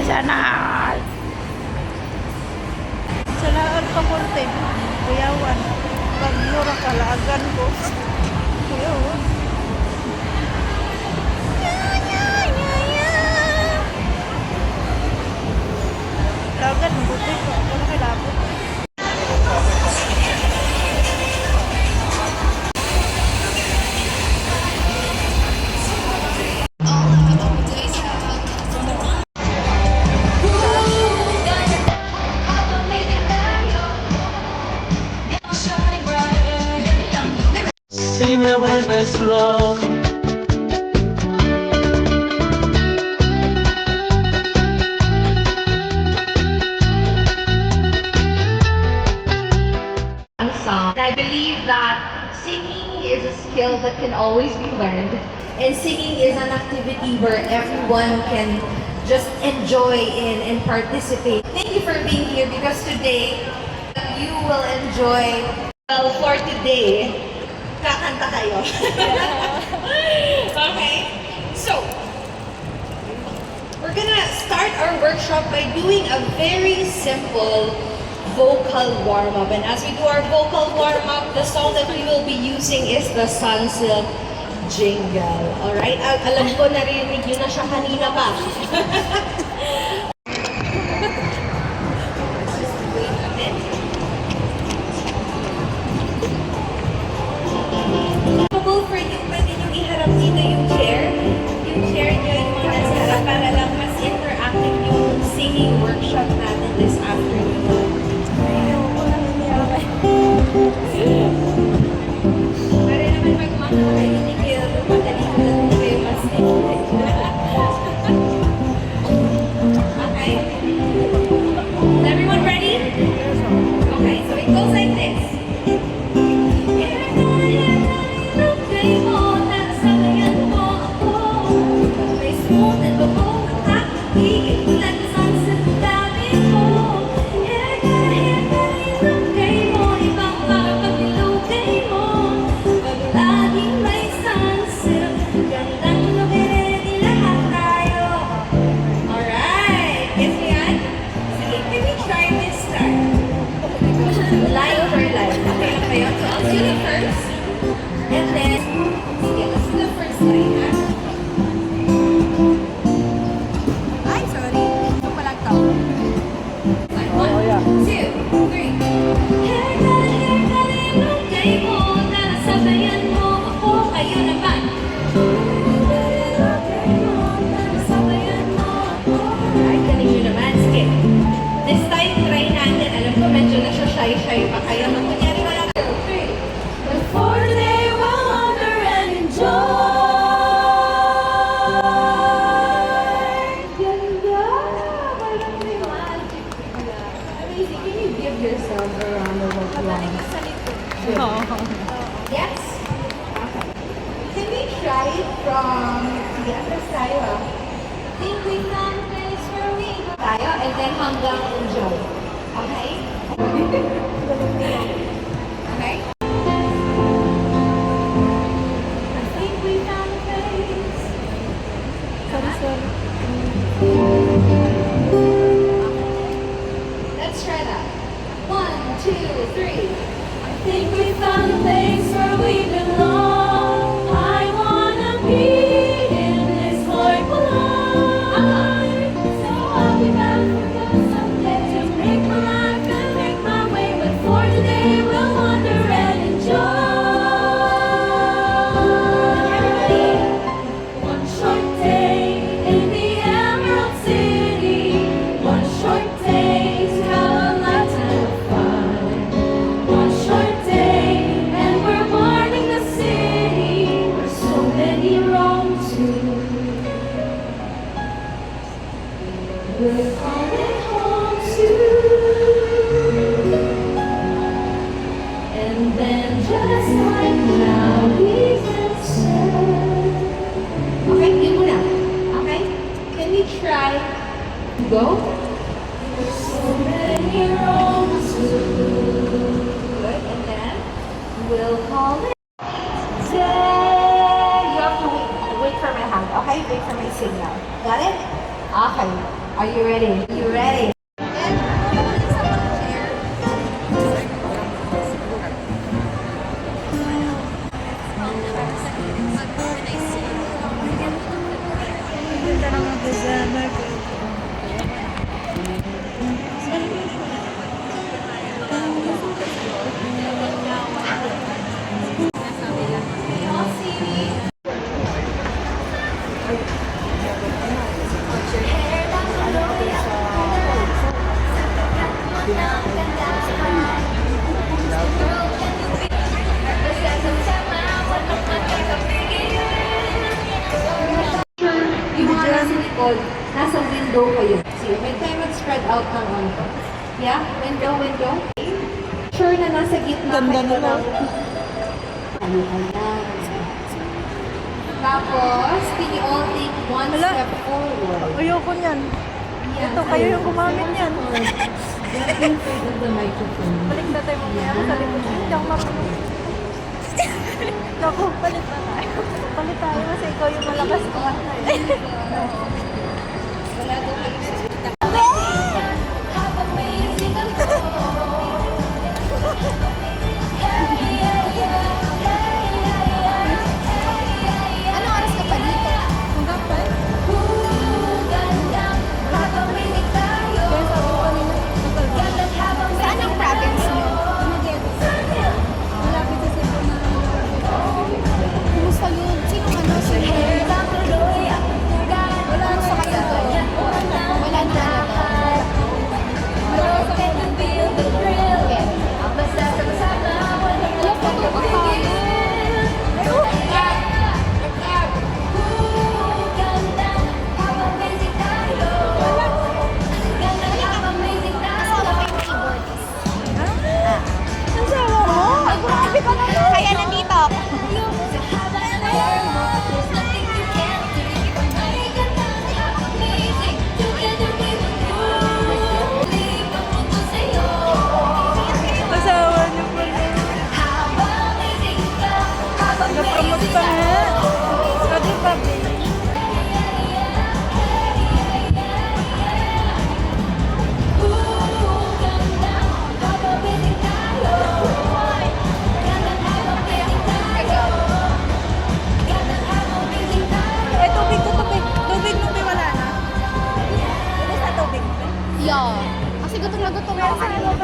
Sana all. Salaan pa korte. Kuyawan. Pagmura kalagan ko. Kuyawan. Lagan, buti ko. Ano kay labot? Sing it when it's slow. Song. I believe that singing is a skill that can always be learned, and singing is an activity where everyone can just enjoy in and participate. Thank you for being here because today you will enjoy. Well, for today, kakanta kayo. Okay, so we're gonna start our workshop by doing a very simple vocal warm-up. And as we do our vocal warm-up, the song that we will be using is the Sunsilk Jingle. Alright? Alam ko, narinig nyo na siya kanina pa. Wait a minute. For you, pwede nyo iharap dito yung chair. Yung chair nyo yung mga nasa harap para lang mas interactive yung singing workshop natin this afternoon. Para naman magmamahalinig kayo, madali ko lang kayo mas okay? Is everyone ready? Okay, so it goes like this. Shy pa kayo. Kunyari wala kayo. Before they will wonder and enjoy. Ganda! Parang may magic. Amazing. Can you give yourself a round of applause? Yes? Okay. Can we try it from the other side? Think we found a place where we go. Tayo, and then hanggang enjoy. Okay? Okay? I think we found a place. Let's try that. 1, 2, 3. I think we found a place where we belong. I wanna be in this joyful life. So I'll be back for good someday to make my life and make my way. But for today we'll wander and enjoy. Everybody, one short day in the Emerald City. One short day to have a lifetime of fun. One short day and we're warming the city where so many roam to. We're coming home soon. And then just like now we can say. Okay, yun muna. Okay? Can we try to go? There's so many roads to. Good, and then we'll call it. Day. You have to wait for my hand. Okay? Wait for my signal. Got it? Okay. Are you ready? You ready? Ganda ng mga designer. Yung mga nasa likod, nasa window kayo. See, may tayo mag-spread out ng ano. Yeah? Window. Sure na nasa gitna Ganda kayo nila. ng... Ano ka lang. Tapos, can you all take one Wala. step forward? Ayoko niyan. Yeah, Ito, kayo yung gumamit niyan. Get in front of the microphone. Balik na tayo mamaya sa likod. Hindi ako marunong. Naku, palit na tayo. Palit tayo kasi ikaw yung malakas kumanta eh. Wala daw kayo sa Anong oras ka pa dito? Saan ang province niyo? Malapit sa Cebu na. Kumusta yun? Sino ano? Sino? Wala na sa kayo doon. Wala na talaga. Wala pa ito ba tayo? Ang sawa mo? Ay, grabe ka naman. Kaya nandito ako. Asawa niyo pala. Nag-promote pa nga. O, di ba, babe? Eh, tubig ko, tubig. Tubig mo, may wala na. Ano sa tubig? Yeah. Kasi gutom na gutom ako kanina.